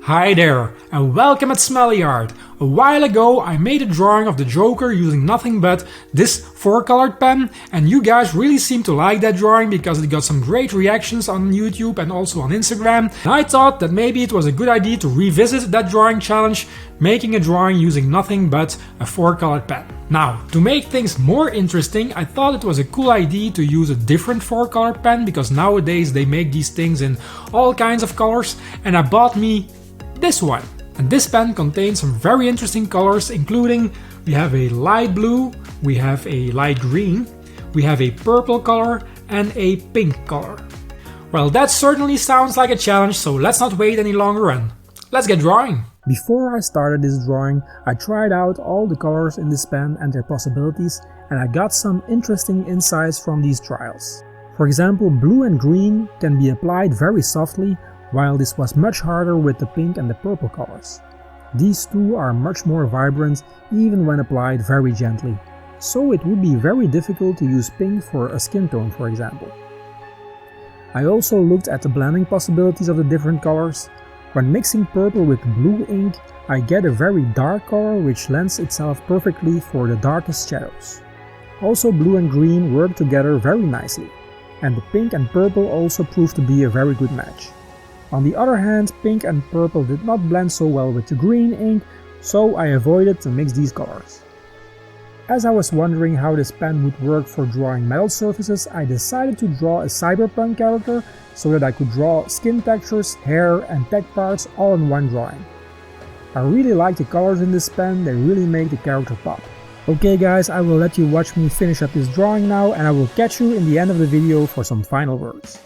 Hi there, and welcome at Smully Art. A while ago I made a drawing of the Joker using nothing but this 4-colored pen, and you guys really seem to like that drawing because it got some great reactions on YouTube and also on Instagram. And I thought that maybe it was a good idea to revisit that drawing challenge, making a drawing using nothing but a 4-colored pen. Now, to make things more interesting, I thought it was a cool idea to use a different 4-colored pen because nowadays they make these things in all kinds of colors, and I bought me this one. And this pen contains some very interesting colors, including we have a light blue, we have a light green, we have a purple color and a pink color. Well, that certainly sounds like a challenge, so let's not wait any longer and let's get drawing. Before I started this drawing, I tried out all the colors in this pen and their possibilities, and I got some interesting insights from these trials. For example, blue and green can be applied very softly, while this was much harder with the pink and the purple colors. These two are much more vibrant even when applied very gently, so it would be very difficult to use pink for a skin tone, for example. I also looked at the blending possibilities of the different colors. When mixing purple with blue ink, I get a very dark color which lends itself perfectly for the darkest shadows. Also, blue and green work together very nicely, and the pink and purple also proved to be a very good match. On the other hand, pink and purple did not blend so well with the green ink, so I avoided to mix these colors. As I was wondering how this pen would work for drawing metal surfaces, I decided to draw a cyberpunk character so that I could draw skin textures, hair and tech parts all in one drawing. I really like the colors in this pen, they really make the character pop. Okay guys, I will let you watch me finish up this drawing now, and I will catch you in the end of the video for some final words.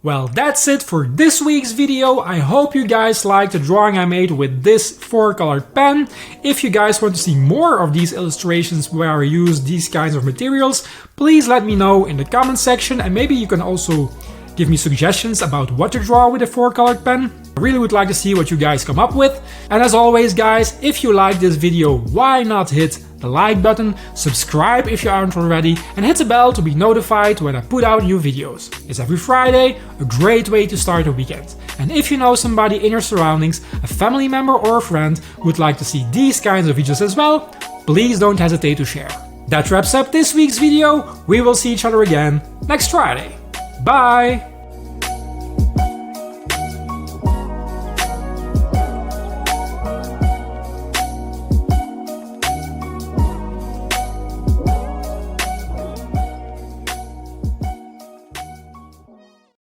Well, that's it for this week's video. I hope you guys liked the drawing I made with this 4-colored pen. If you guys want to see more of these illustrations where I use these kinds of materials, please let me know in the comment section, and maybe you can also give me suggestions about what to draw with a 4-colored pen. I really would like to see what you guys come up with. And as always guys, if you like this video, why not hit the like button, subscribe if you aren't already, and hit the bell to be notified when I put out new videos. It's every Friday, a great way to start a weekend. And if you know somebody in your surroundings, a family member or a friend who would like to see these kinds of videos as well, please don't hesitate to share. That wraps up this week's video. We will see each other again next Friday. Bye!